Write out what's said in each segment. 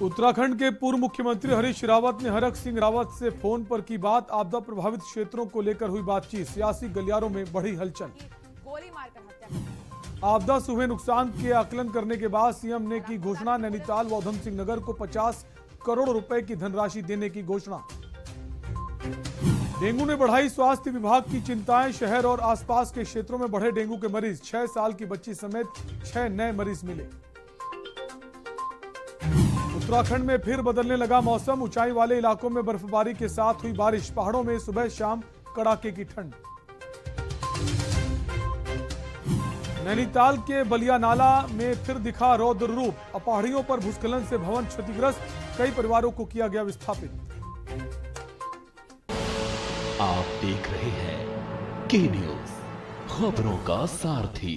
उत्तराखंड के पूर्व मुख्यमंत्री हरीश रावत ने हरक सिंह रावत से फोन पर की बात। आपदा प्रभावित क्षेत्रों को लेकर हुई बातचीत। सियासी गलियारों में बढ़ी हलचल। गोली मारकर हत्या। आपदा से हुए नुकसान के आकलन करने के बाद सीएम ने की घोषणा। नैनीताल व उधम सिंह नगर को 50 करोड़ रुपए की धनराशि देने की घोषणा। डेंगू ने बढ़ाई स्वास्थ्य विभाग की चिंताएं। शहर और आसपास के क्षेत्रों में बढ़े डेंगू के मरीज। 6 साल की बच्ची समेत 6 नए मरीज मिले। उत्तराखंड में फिर बदलने लगा मौसम। ऊंचाई वाले इलाकों में बर्फबारी के साथ हुई बारिश। पहाड़ों में सुबह शाम कड़ाके की ठंड। नैनीताल के बलिया नाला में फिर दिखा रौद्र रूप। पहाड़ियों पर भूस्खलन से भवन क्षतिग्रस्त। कई परिवारों को किया गया विस्थापित। आप देख रहे हैं के न्यूज, खबरों का सारथी।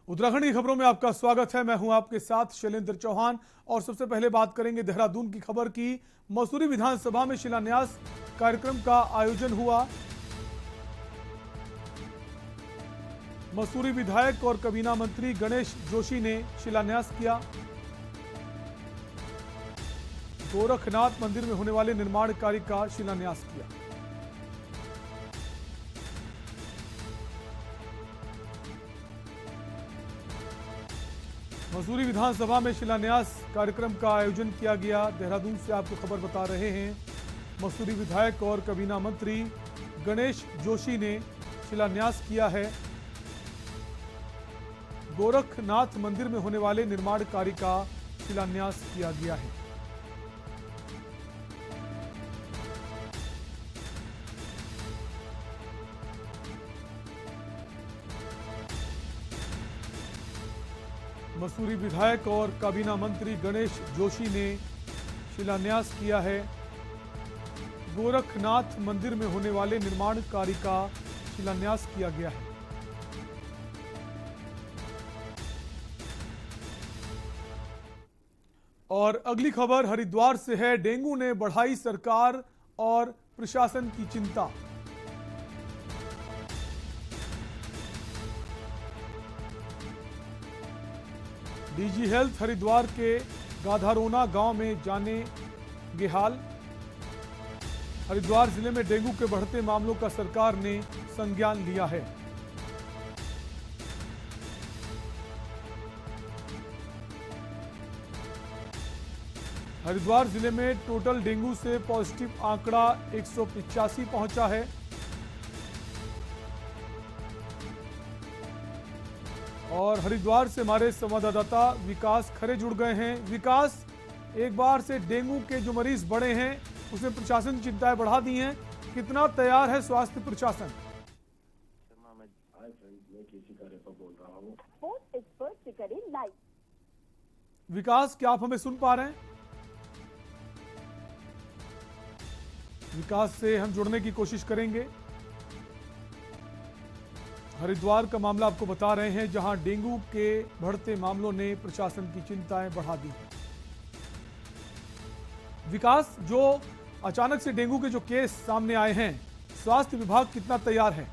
उत्तराखंड की खबरों में आपका स्वागत है। मैं हूं आपके साथ शैलेंद्र चौहान। और सबसे पहले बात करेंगे देहरादून की खबर की। मसूरी विधानसभा में शिलान्यास कार्यक्रम का आयोजन हुआ। मसूरी विधायक और काबीना मंत्री गणेश जोशी ने शिलान्यास किया। गोरखनाथ मंदिर में होने वाले निर्माण कार्य का शिलान्यास किया। मसूरी विधानसभा में शिलान्यास कार्यक्रम का आयोजन किया गया। देहरादून से आपको खबर बता रहे हैं। मसूरी विधायक और काबीना मंत्री गणेश जोशी ने शिलान्यास किया है। गोरखनाथ मंदिर में होने वाले निर्माण कार्य का शिलान्यास किया गया है। मसूरी विधायक और काबीना मंत्री गणेश जोशी ने शिलान्यास किया है। गोरखनाथ मंदिर में होने वाले निर्माण कार्य का शिलान्यास किया गया है। और अगली खबर हरिद्वार से है। डेंगू ने बढ़ाई सरकार और प्रशासन की चिंता। डीजी हेल्थ हरिद्वार के गाधारोना गांव में जानेंगे हाल। हरिद्वार जिले में डेंगू के बढ़ते मामलों का सरकार ने संज्ञान लिया है। हरिद्वार जिले में टोटल डेंगू से पॉजिटिव आंकड़ा 185 पहुंचा है। और हरिद्वार से हमारे संवाददाता विकास खरे जुड़ गए हैं। विकास, एक बार से डेंगू के जो मरीज बढ़े हैं उसमें प्रशासन की चिंताएं बढ़ा दी हैं। कितना तैयार है स्वास्थ्य प्रशासन? विकास, क्या आप हमें सुन पा रहे हैं? विकास से हम जुड़ने की कोशिश करेंगे। हरिद्वार का मामला आपको बता रहे हैं, जहां डेंगू के बढ़ते मामलों ने प्रशासन की चिंताएं बढ़ा दी। विकास, जो अचानक से डेंगू के जो केस सामने आए हैं, स्वास्थ्य विभाग कितना तैयार है?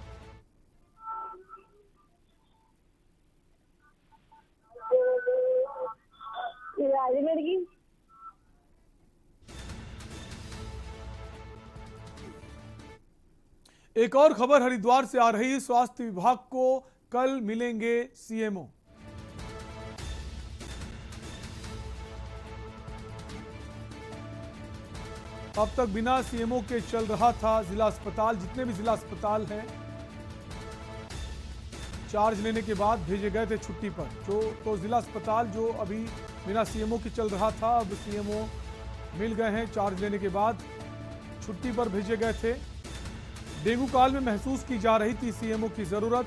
एक और खबर हरिद्वार से आ रही है। स्वास्थ्य विभाग को कल मिलेंगे सीएमओ। अब तक बिना सीएमओ के चल रहा था जिला अस्पताल। जितने भी जिला अस्पताल हैं, चार्ज लेने के बाद भेजे गए थे छुट्टी पर। तो जिला अस्पताल जो अभी बिना सीएमओ के चल रहा था, अब सीएमओ मिल गए हैं। चार्ज लेने के बाद छुट्टी पर भेजे गए थे। डेंगू काल में महसूस की जा रही थी सीएमओ की जरूरत।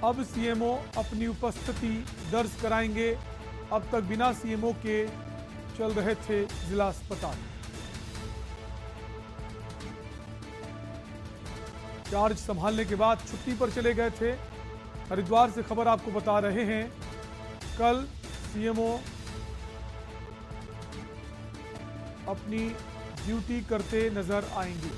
अब सीएमओ अपनी उपस्थिति दर्ज कराएंगे। अब तक बिना सीएमओ के चल रहे थे जिला अस्पताल। चार्ज संभालने के बाद छुट्टी पर चले गए थे। हरिद्वार से खबर आपको बता रहे हैं, कल सीएमओ अपनी ड्यूटी करते नजर आएंगे।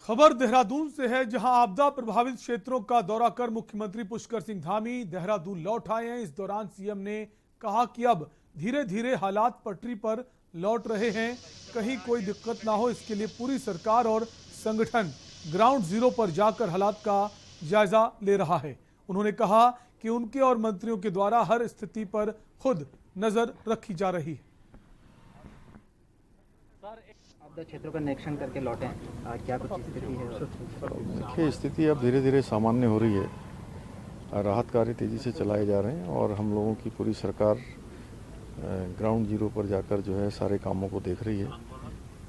खबर देहरादून से है, जहां आपदा प्रभावित क्षेत्रों का दौरा कर मुख्यमंत्री पुष्कर सिंह धामी देहरादून लौट आए हैं। इस दौरान सीएम ने कहा कि अब धीरे धीरे हालात पटरी पर लौट रहे हैं, कहीं कोई दिक्कत ना हो, इसके लिए पूरी सरकार और संगठन ग्राउंड जीरो पर जाकर हालात का जायजा ले रहा है। उन्होंने कहा कि उनके और मंत्रियों के द्वारा हर स्थिति पर खुद नजर रखी जा रही है। आपदा क्षेत्रों का निरीक्षण करके लौटे हैं, क्या कुछ स्थिति है? देखिए, स्थिति अब धीरे धीरे सामान्य हो रही है। राहत कार्य तेज़ी से चलाए जा रहे हैं और हम लोगों की पूरी सरकार ग्राउंड जीरो पर जाकर जो है सारे कामों को देख रही है।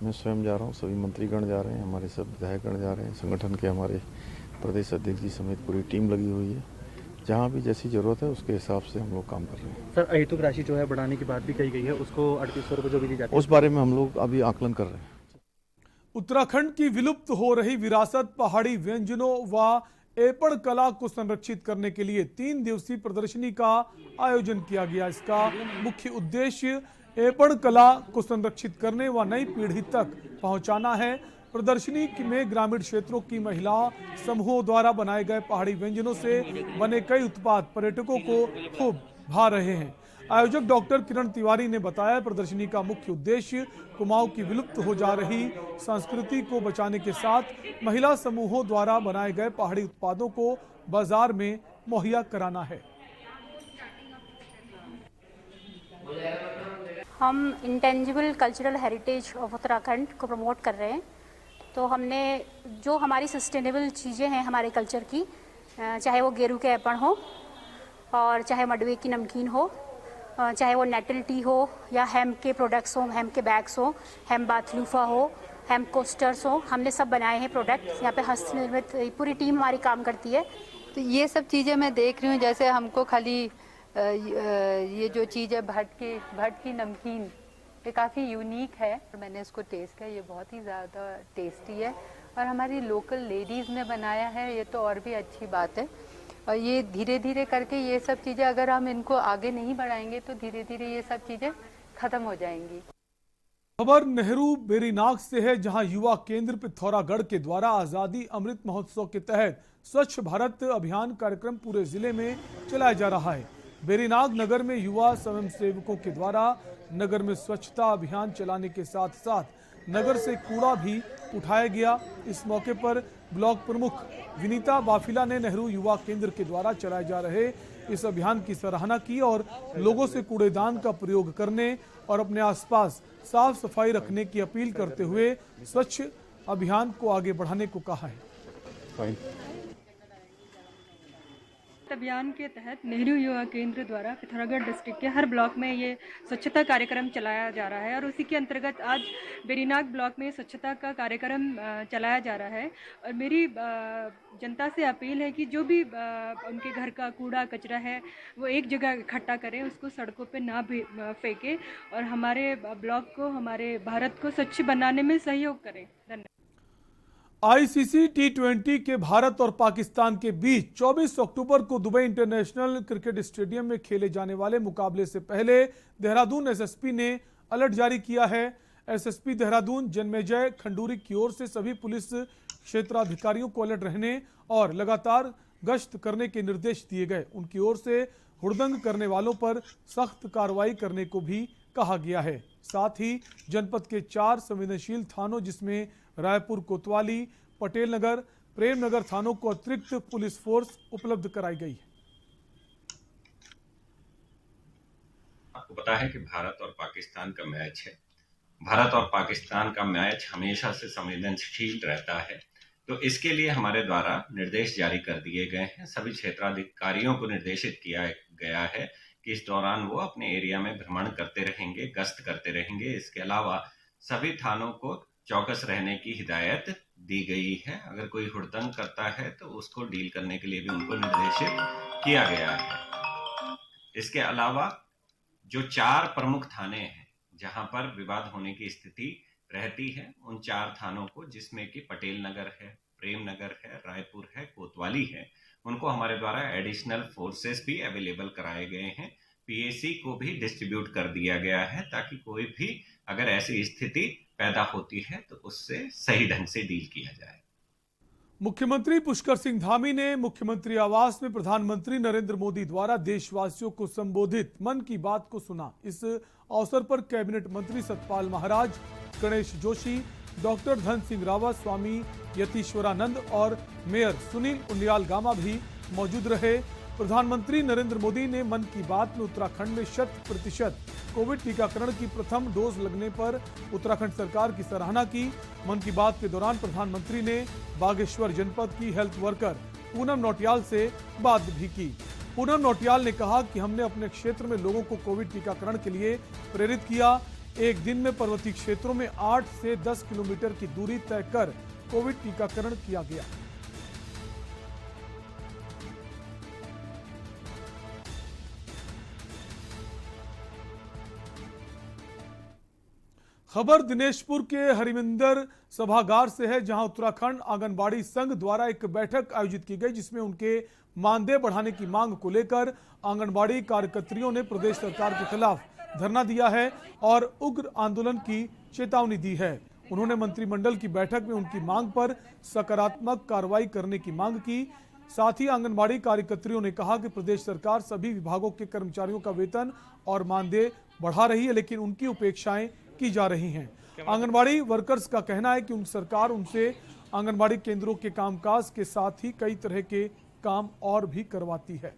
मैं स्वयं जा रहा हूँ, सभी मंत्रीगण जा रहे हैं, हमारे सब विधायकगण जा रहे हैं, संगठन के हमारे प्रदेश अध्यक्ष जी समेत पूरी टीम लगी हुई है। जहाँ भी जैसी ज़रूरत है उसके हिसाब से हम लोग काम कर रहे हैं। सर, अहेतुक राशि जो है बढ़ाने की बात भी कही गई है, उसको 3800 रुपये जो भी दी जाती है, उस बारे में हम लोग अभी आकलन कर रहे हैं। उत्तराखंड की विलुप्त हो रही विरासत पहाड़ी व्यंजनों व एपड़ कला को संरक्षित करने के लिए 3 दिवसीय प्रदर्शनी का आयोजन किया गया। इसका मुख्य उद्देश्य एपड़ कला को संरक्षित करने व नई पीढ़ी तक पहुंचाना है। प्रदर्शनी में ग्रामीण क्षेत्रों की महिला समूहों द्वारा बनाए गए पहाड़ी व्यंजनों से बने कई उत्पाद पर्यटकों को खूब भा रहे हैं। आयोजक डॉक्टर किरण तिवारी ने बताया, प्रदर्शनी का मुख्य उद्देश्य कुमाऊं की विलुप्त हो जा रही संस्कृति को बचाने के साथ महिला समूहों द्वारा बनाए गए पहाड़ी उत्पादों को बाजार में मुहैया कराना है। हम intangible cultural heritage of Uttarakhand को प्रमोट कर रहे हैं। तो हमने जो हमारी सस्टेनेबल चीज़ें हैं हमारे कल्चर की, चाहे वो गेरू के एपण हो और चाहे मडवे की नमकीन हो, चाहे वो नेटल टी हो या हेम के प्रोडक्ट्स हो, हेम के बैग्स हो, हेम बाथलूफा हो, हेम कोस्टर्स हो, हमने सब बनाए हैं प्रोडक्ट्स। यहाँ पे हस्त निर्मित पूरी टीम हमारी काम करती है। तो ये सब चीज़ें मैं देख रही हूँ, जैसे हमको खाली ये जो चीज़ है भट की नमकीन, ये काफ़ी यूनिक है। मैंने इसको टेस्ट किया, ये बहुत ही ज़्यादा टेस्टी है और हमारी लोकल लेडीज़ ने बनाया है, ये तो और भी अच्छी बात है। और ये धीरे धीरे करके ये सब चीज़ें अगर हम इनको आगे नहीं बढ़ाएंगे तो धीरे धीरे ये सब चीज़ें ख़त्म हो जाएंगी। खबर नेहरू बेरीनाग से है, जहां युवा केंद्र पिथौरागढ़ के द्वारा आज़ादी अमृत महोत्सव के तहत स्वच्छ भारत अभियान कार्यक्रम पूरे जिले में चलाया जा रहा है। बेरीनाग नगर में युवा स्वयंसेवकों के द्वारा नगर में स्वच्छता अभियान चलाने के साथ साथ नगर से कूड़ा भी उठाया गया। इस मौके पर ब्लॉक प्रमुख विनीता बाफिला ने नेहरू युवा केंद्र के द्वारा चलाए जा रहे इस अभियान की सराहना की और लोगों से कूड़ेदान का प्रयोग करने और अपने आसपास साफ सफाई रखने की अपील करते हुए स्वच्छ अभियान को आगे बढ़ाने को कहा है। अभियान के तहत नेहरू युवा केंद्र द्वारा पिथौरागढ़ डिस्ट्रिक्ट के हर ब्लॉक में ये स्वच्छता कार्यक्रम चलाया जा रहा है और उसी के अंतर्गत आज बेरीनाग ब्लॉक में स्वच्छता का कार्यक्रम चलाया जा रहा है। और मेरी जनता से अपील है कि जो भी उनके घर का कूड़ा कचरा है वो एक जगह इकट्ठा करें, उसको सड़कों पे ना भी फेंकें और हमारे ब्लॉक को, हमारे भारत को स्वच्छ बनाने में सहयोग करें। धन्यवाद। आईसीसी टी20 के भारत और पाकिस्तान के बीच 24 अक्टूबर को दुबई इंटरनेशनल क्रिकेट स्टेडियम में खेले जाने वाले मुकाबले से पहले देहरादून एसएसपी ने अलर्ट जारी किया है। एसएसपी देहरादून जन्मेजय खंडूरी की ओर से सभी पुलिस क्षेत्राधिकारियों को अलर्ट रहने और लगातार गश्त करने के निर्देश दिए गए। उनकी ओर से हुड़दंग करने वालों पर सख्त कार्रवाई करने को भी कहा गया है। साथ ही जनपद के 4 संवेदनशील थानों जिसमें रायपुर, कोतवाली, पटेल नगर, प्रेम नगर थानों को अतिरिक्त पुलिस फोर्स उपलब्ध कराई गई है। आपको पता है कि भारत और पाकिस्तान का मैच है। भारत और पाकिस्तान का मैच हमेशा से संवेदनशील रहता है, तो इसके लिए हमारे द्वारा निर्देश जारी कर दिए गए हैं। सभी क्षेत्राधिकारियों को निर्देशित किया गया है कि इस दौरान वो अपने एरिया में भ्रमण करते रहेंगे, गश्त करते रहेंगे। इसके अलावा सभी थानों को चौकस रहने की हिदायत दी गई है। अगर कोई हुड़दंग करता है तो उसको डील करने के लिए भी उनको निर्देशित किया गया है। इसके अलावा जो 4 प्रमुख थाने हैं जहां पर विवाद होने की स्थिति रहती है, उन 4 थानों को, जिसमें कि पटेल नगर है, प्रेम नगर है, रायपुर है, कोतवाली है, उनको हमारे द्वारा एडिशनल फोर्सेस भी अवेलेबल कराए गए हैं। पीएसी को भी डिस्ट्रीब्यूट कर दिया गया है ताकि कोई भी अगर ऐसी स्थिति पैदा होती है तो उससे सही ढंग से डील किया जाए। मुख्यमंत्री पुष्कर सिंह धामी ने मुख्यमंत्री आवास में प्रधानमंत्री नरेंद्र मोदी द्वारा देशवासियों को संबोधित मन की बात को सुना। इस अवसर पर कैबिनेट मंत्री सतपाल महाराज, गणेश जोशी, डॉक्टर धन सिंह रावत, स्वामी यतीश्वरानंद और मेयर सुनील उनियाल गामा भी मौजूद रहे। प्रधानमंत्री नरेंद्र मोदी ने मन की बात में उत्तराखंड में 100% कोविड टीकाकरण की प्रथम डोज लगने पर उत्तराखंड सरकार की सराहना की। मन की बात के दौरान प्रधानमंत्री ने बागेश्वर जनपद की हेल्थ वर्कर पूनम नौटियाल से बात भी की। पूनम नौटियाल ने कहा कि हमने अपने क्षेत्र में लोगों को कोविड टीकाकरण के लिए प्रेरित किया। एक दिन में पर्वतीय क्षेत्रों में 8 से 10 किलोमीटर की दूरी तय कर कोविड टीकाकरण किया गया। खबर दिनेशपुर के हरिमिंदर सभागार से है, जहां उत्तराखंड आंगनबाड़ी संघ द्वारा एक बैठक आयोजित की गई, जिसमें उनके मानदेय बढ़ाने की मांग को लेकर आंगनबाड़ी कार्यकर्त्रियों ने प्रदेश सरकार के खिलाफ धरना दिया है और उग्र आंदोलन की चेतावनी दी है। उन्होंने मंत्रिमंडल की बैठक में उनकी मांग पर सकारात्मक कार्रवाई करने की मांग की। साथ ही आंगनबाड़ी कार्यकर्त्रियों ने कहा कि प्रदेश सरकार सभी विभागों के कर्मचारियों का वेतन और मानदेय बढ़ा रही है, लेकिन उनकी उपेक्षाएं की जा रही हैं। आंगनबाड़ी वर्कर्स का कहना है कि उन सरकार उनसे आंगनबाड़ी केंद्रों के कामकाज के साथ ही कई तरह के काम और भी करवाती है।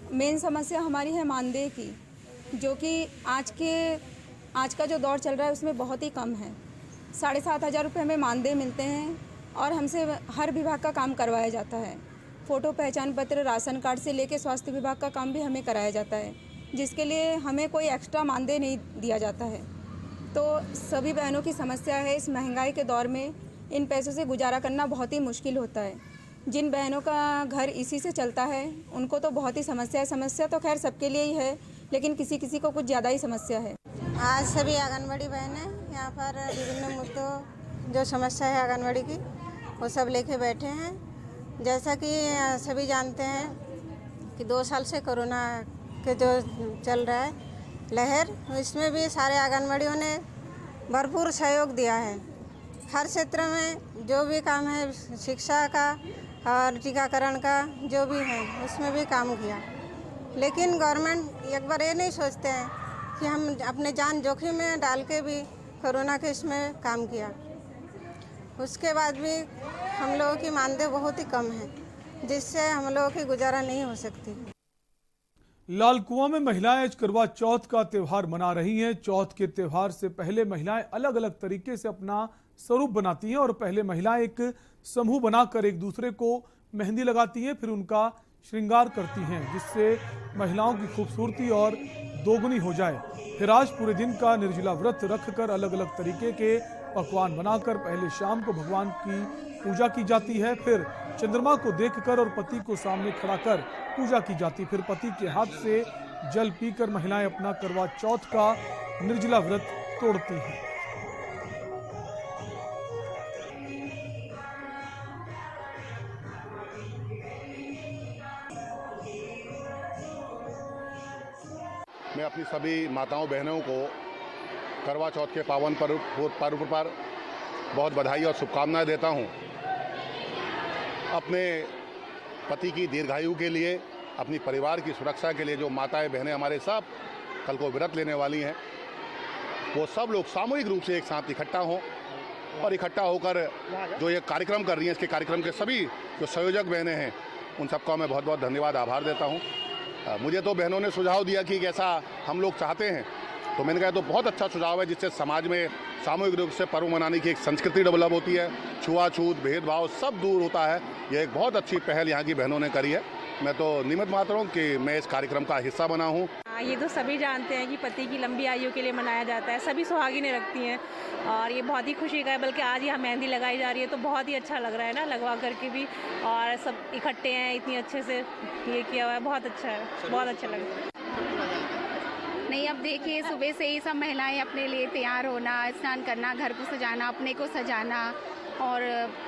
मेन समस्या हमारी है मानदेय की, जो कि आज का जो दौर चल रहा है उसमें बहुत ही कम है। 7,500 रुपये हमें मानदेय मिलते हैं और हमसे हर विभाग का काम करवाया जाता है। फ़ोटो, पहचान पत्र, राशन कार्ड से लेकर स्वास्थ्य विभाग का काम भी हमें कराया जाता है, जिसके लिए हमें कोई एक्स्ट्रा मानदेय नहीं दिया जाता है। तो सभी बहनों की समस्या है, इस महंगाई के दौर में इन पैसों से गुजारा करना बहुत ही मुश्किल होता है। जिन बहनों का घर इसी से चलता है उनको तो बहुत ही समस्या है। समस्या तो खैर सबके लिए ही है, लेकिन किसी किसी को कुछ ज़्यादा ही समस्या है। आज सभी आंगनबाड़ी बहनें यहाँ पर विभिन्न मुद्दों जो समस्या है आंगनबाड़ी की वो सब लेके बैठे हैं। जैसा कि सभी जानते हैं कि 2 साल से कोरोना के जो चल रहा है लहर, इसमें भी सारे आंगनबाड़ियों ने भरपूर सहयोग दिया है। हर क्षेत्र में जो भी काम है, शिक्षा का और टीकाकरण का जो भी है उसमें भी काम किया। लेकिन गवर्नमेंट एक बार ये नहीं सोचते हैं कि हम अपने जान जोखिम में डाल के भी कोरोना के इसमें काम किया। उसके बाद भी हम लोगों की मानदेय बहुत ही कम है, जिससे हम लोगों की गुजारा नहीं हो सकती। लालकुआं में महिलाएं आज करवा चौथ का त्यौहार मना रही हैं। चौथ के त्यौहार से पहले महिलाएं अलग अलग तरीके से अपना स्वरूप बनाती हैं और पहले महिलाएं एक समूह बनाकर एक दूसरे को मेहंदी लगाती हैं, फिर उनका श्रृंगार करती हैं, जिससे महिलाओं की खूबसूरती और दोगुनी हो जाए। फिर आज पूरे दिन का निर्जला व्रत रखकर अलग अलग तरीके के पकवान बनाकर पहले शाम को भगवान की पूजा की जाती है। फिर चंद्रमा को देखकर और पति को सामने खड़ा कर पूजा की जाती। फिर पति के हाथ से जल पीकर महिलाएं अपना करवा चौथ का निर्जला व्रत तोड़ती हैं। मैं अपनी सभी माताओं बहनों को करवा चौथ के पावन पर्व पर बहुत बधाई और शुभकामनाएं देता हूं। अपने पति की दीर्घायु के लिए, अपनी परिवार की सुरक्षा के लिए जो माताएं बहनें हमारे सब कल को व्रत लेने वाली हैं, वो सब लोग सामूहिक रूप से एक साथ इकट्ठा हों और इकट्ठा होकर जो ये कार्यक्रम कर रही हैं, इसके कार्यक्रम के सभी जो संयोजक बहनें हैं उन सबका मैं बहुत बहुत धन्यवाद, आभार देता हूँ। मुझे तो बहनों ने सुझाव दिया कि ऐसा हम लोग चाहते हैं, तो मैंने कहा तो बहुत अच्छा सुझाव है, जिससे समाज में सामूहिक रूप से पर्व मनाने की एक संस्कृति डेवलप होती है, छुआछूत भेदभाव सब दूर होता है। यह एक बहुत अच्छी पहल यहाँ की बहनों ने करी है। मैं तो निमित्त मात्र हूँ कि मैं इस कार्यक्रम का हिस्सा बना हूँ। ये तो सभी जानते हैं कि पति की लंबी आयु के लिए मनाया जाता है, सभी सुहागिनें रखती हैं और ये बहुत ही खुशी का है। बल्कि आज यहाँ मेहंदी लगाई जा रही है तो बहुत ही अच्छा लग रहा है ना, लगवा करके भी, और सब इकट्ठे हैं, इतनी अच्छे से ये किया हुआ है, बहुत अच्छा है, बहुत अच्छा लग रहा है। नहीं, अब देखिए सुबह से ही सब महिलाएं अपने लिए तैयार होना, स्नान करना, घर को सजाना, अपने को सजाना और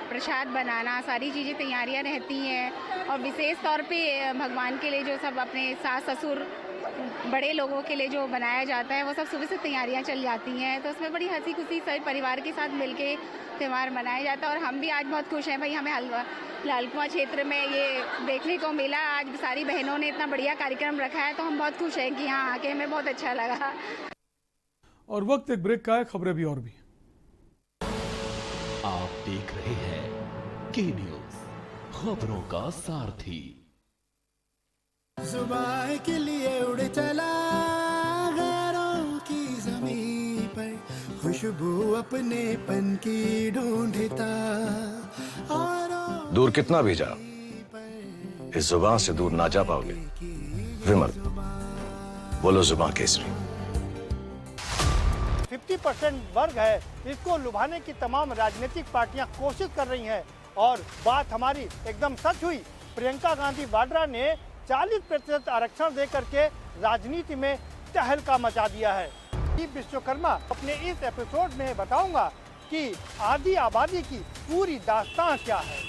प्रसाद बनाना, सारी चीज़ें तैयारियां रहती हैं। और विशेष तौर पे भगवान के लिए जो सब अपने सास ससुर बड़े लोगों के लिए जो बनाया जाता है वो सब सुबह से तैयारियां चल जाती हैं। तो उसमें बड़ी हंसी खुशी सभी परिवार के साथ मिलके त्यौहार मनाया जाता है। और हम भी आज बहुत खुश हैं भाई, हमें लालकुआं क्षेत्र में ये देखने को मिला। आज सारी बहनों ने इतना बढ़िया कार्यक्रम रखा है तो हम बहुत खुश हैं कि यहाँ आके हमें बहुत अच्छा लगा। और वक्त एक ब्रेक का है, खबरें भी और भी। आप देख रहे हैं के न्यूज, खबरों का सारथी। सुबह के लिए उड़ चला गैरों की ज़मीं पर, खुशबू अपने पन की ढूंढता। और दूर कितना भी जा, इस जुबान से दूर ना जा पाओगे। विमल, बोलो जुबान केसरी। 50% वर्ग है, इसको लुभाने की तमाम राजनीतिक पार्टियां कोशिश कर रही हैं। और बात हमारी एकदम सच हुई। प्रियंका गांधी वाड्रा ने 40% आरक्षण देकर के राजनीति में तहलका मचा दिया है। विश्वकर्मा अपने इस एपिसोड में बताऊंगा कि आदि आबादी की पूरी दास्तां क्या है।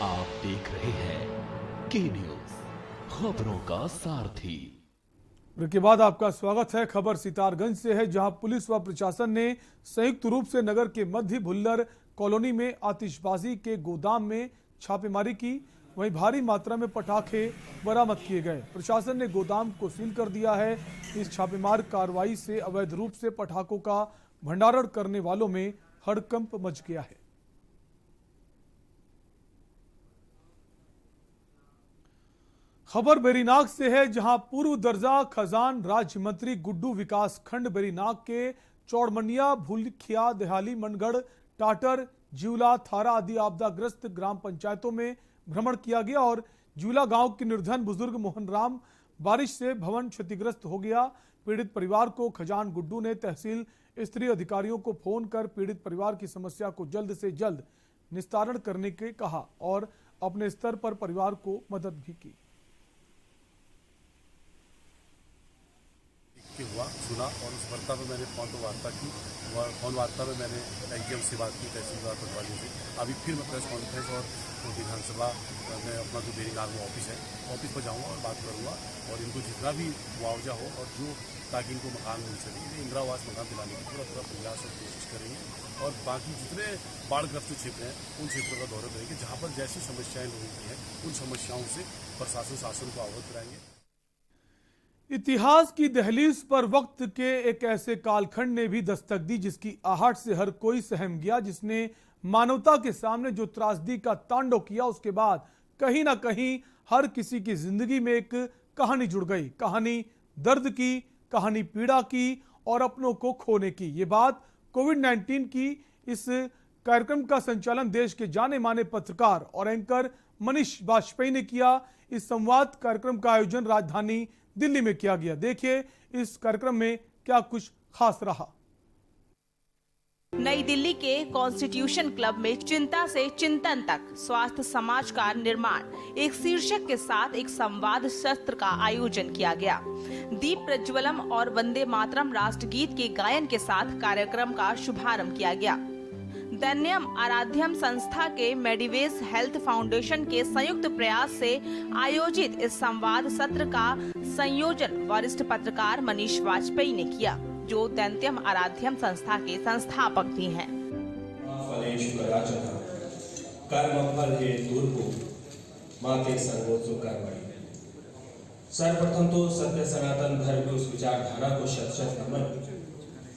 आप देख रहे हैं के न्यूज, खबरों का सारथी। ब्रेक के बाद आपका स्वागत है। खबर सितारगंज से है, जहां पुलिस व प्रशासन ने संयुक्त रूप से नगर के मध्य भुल्लर कॉलोनी में आतिशबाजी के गोदाम में छापेमारी की। वहीं भारी मात्रा में पटाखे बरामद किए गए। प्रशासन ने गोदाम को सील कर दिया है। इस छापेमार कार्रवाई से अवैध रूप से पटाखों का भंडारण करने वालों में हड़कंप मच गया है। खबर बेरीनाग से है, जहां पूर्व दर्जा खजान राज्य मंत्री गुड्डू विकास खंड बेरीनाग के चौड़मनिया, भूलखिया, देहाली, मनगढ़, टाटर, जिउला, थारा आदि आपदाग्रस्त ग्राम पंचायतों में भ्रमण किया गया। और जिउला गांव के निर्धन बुजुर्ग मोहन राम बारिश से भवन क्षतिग्रस्त हो गया। पीड़ित परिवार को खजान गुड्डू ने तहसील स्तरीय अधिकारियों को फोन कर पीड़ित परिवार की समस्या को जल्द से जल्द निस्तारण करने के कहा और अपने स्तर पर परिवार को मदद भी की। हुआ सुना और उस वार्ता में मैंने फोन वार्ता की और फोन वार्ता में मैंने एसडीएम से बात की, तहसीलदार पटवारी से। अभी फिर मैं प्रेस कॉन्फ्रेंस और विधानसभा में अपना जो बेरीनाग में ऑफिस है, ऑफिस पर जाऊंगा और बात करूंगा और इनको जितना भी मुआवजा हो और जो ताकि इनको मकान मिल सके, इंदिरा आवास मकान दिलाने की पूरा प्रयास और कोशिश करेंगे। और बाकी जितने बाढ़ग्रस्त क्षेत्र हैं उन क्षेत्रों का दौरा करेंगे जहाँ पर जैसी समस्याएं लोगों की हैं, उन समस्याओं से प्रशासन शासन को अवगत कराएंगे। इतिहास की दहलीज पर वक्त के एक ऐसे कालखंड ने भी दस्तक दी जिसकी आहट से हर कोई सहम गया, जिसने मानवता के सामने जो त्रासदी का तांडव किया। उसके बाद कहीं ना कहीं हर किसी की जिंदगी में एक कहानी जुड़ गई। कहानी दर्द की, कहानी पीड़ा की और अपनों को खोने की। ये बात कोविड-19 की इस कार्यक्रम का संचालन देश के जाने माने पत्रकार और एंकर मनीष वाजपेयी ने किया। इस संवाद कार्यक्रम का आयोजन राजधानी दिल्ली में किया गया। देखिए इस कार्यक्रम में क्या कुछ खास रहा। नई दिल्ली के कॉन्स्टिट्यूशन क्लब में चिंता से चिंतन तक स्वास्थ्य समाज का निर्माण एक शीर्षक के साथ एक संवाद सत्र का आयोजन किया गया। दीप प्रज्वलम और वंदे मातरम राष्ट्रगीत के गायन के साथ कार्यक्रम का शुभारंभ किया गया। दैन्यम आराध्यम संस्था के मेडिवेज हेल्थ फाउंडेशन के संयुक्त प्रयास से आयोजित इस संवाद सत्र का संयोजन वरिष्ठ पत्रकार मनीष वाजपेयी ने किया, जो दैन्यम आराध्यम संस्था के संस्थापक भी हैं। सर्वप्रथम तो सत्य सनातन धर्म की उस विचारधारा को शत शत नमन,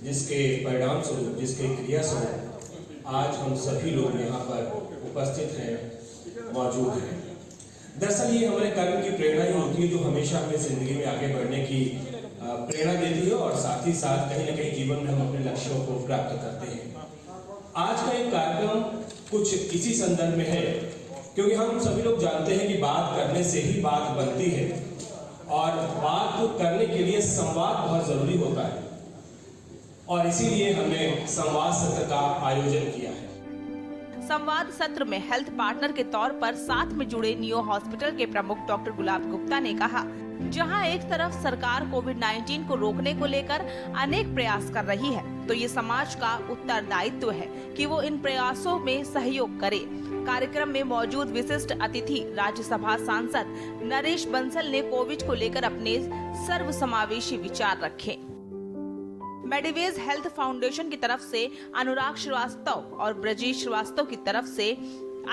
जिसके परिणाम स्वरूप, जिसके क्रिया स्वरूप आज हम सभी लोग यहाँ पर उपस्थित हैं, मौजूद हैं। दरअसल ये हमारे कर्म की प्रेरणा ही होती है जो हमेशा हमें जिंदगी में आगे बढ़ने की प्रेरणा देती है और साथ ही साथ कहीं न कहीं जीवन में हम अपने लक्ष्यों को प्राप्त करते हैं। आज का एक कार्यक्रम कुछ इसी संदर्भ में है, क्योंकि हम सभी लोग जानते हैं कि बात करने से ही बात बनती है और बात करने के लिए संवाद बहुत जरूरी होता है और इसीलिए हमने संवाद सत्र का आयोजन किया है। संवाद सत्र में हेल्थ पार्टनर के तौर पर साथ में जुड़े नियो हॉस्पिटल के प्रमुख डॉक्टर गुलाब गुप्ता ने कहा, जहां एक तरफ सरकार कोविड-19 को रोकने को लेकर अनेक प्रयास कर रही है, तो ये समाज का उत्तरदायित्व है कि वो इन प्रयासों में सहयोग करे। कार्यक्रम में मौजूद विशिष्ट अतिथि राज्यसभा सांसद नरेश बंसल ने कोविड को लेकर अपने सर्वसमावेशी विचार रखे। मेडिवेज हेल्थ फाउंडेशन की तरफ से अनुराग श्रीवास्तव और ब्रजेश श्रीवास्तव की तरफ से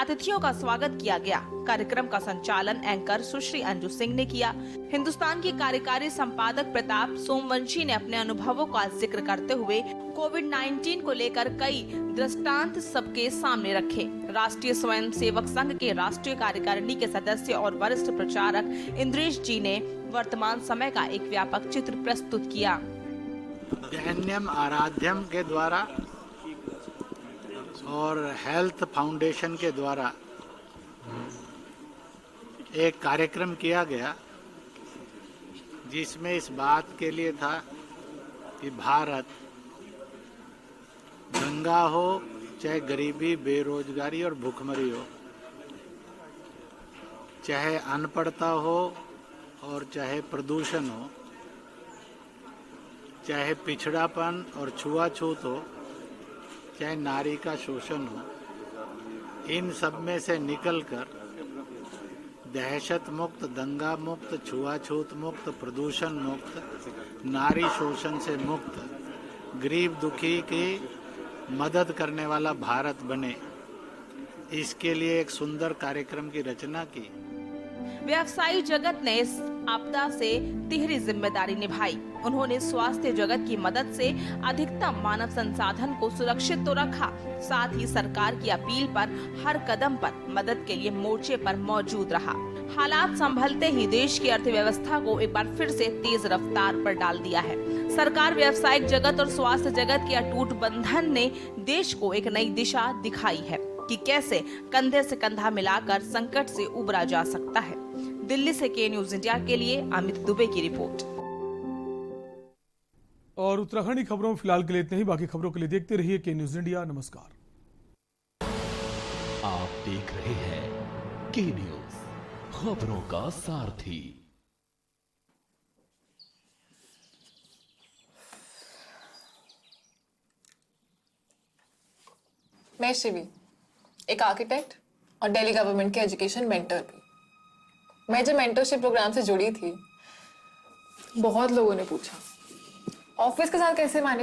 अतिथियों का स्वागत किया गया। कार्यक्रम का संचालन एंकर सुश्री अंजू सिंह ने किया। हिंदुस्तान की कार्यकारी संपादक प्रताप सोमवंशी ने अपने अनुभवों का जिक्र करते हुए कोविड-19 को लेकर कई दृष्टांत सबके सामने रखे। राष्ट्रीय स्वयंसेवक संघ के राष्ट्रीय कार्यकारिणी के सदस्य और वरिष्ठ प्रचारक इंद्रेश जी ने वर्तमान समय का एक व्यापक चित्र प्रस्तुत किया। दैन्यम आराध्यम के द्वारा और हेल्थ फाउंडेशन के द्वारा एक कार्यक्रम किया गया, जिसमें इस बात के लिए था कि भारत दंगा हो, चाहे गरीबी, बेरोजगारी और भूखमरी हो, चाहे अनपढ़ता हो और चाहे प्रदूषण हो, चाहे पिछड़ापन और छुआछूत हो, चाहे नारी का शोषण हो, इन सब में से निकलकर दहशत मुक्त, दंगा मुक्त, छुआछूत मुक्त, प्रदूषण मुक्त, नारी शोषण से मुक्त, गरीब दुखी की मदद करने वाला भारत बने, इसके लिए एक सुंदर कार्यक्रम की रचना की। व्यवसायी जगत ने इस आपदा से तिहरी जिम्मेदारी निभाई। उन्होंने स्वास्थ्य जगत की मदद से अधिकतम मानव संसाधन को सुरक्षित तो रखा, साथ ही सरकार की अपील पर हर कदम पर मदद के लिए मोर्चे पर मौजूद रहा। हालात संभलते ही देश की अर्थव्यवस्था को एक बार फिर से तेज रफ्तार पर डाल दिया है। सरकार, व्यावसायिक जगत और स्वास्थ्य जगत के अटूट बंधन ने देश को एक नई दिशा दिखाई है कि कैसे कंधे से कंधा मिलाकर संकट से उबरा जा सकता है। दिल्ली से के न्यूज इंडिया के लिए अमित दुबे की रिपोर्ट। और उत्तराखंड की खबरों में फिलहाल के लिए इतना ही। बाकी खबरों के लिए देखते रहिए के न्यूज इंडिया। नमस्कार। आप देख रहे हैं के न्यूज, खबरों का सारथी। मैं शिवी, एक आर्किटेक्ट और दिल्ली गवर्नमेंट के एजुकेशन मेंटर भी। मैं जब मेंटरशिप प्रोग्राम से जुड़ी थी, बहुत लोगों ने पूछा ऑफिस के साथ कैसे मैनेज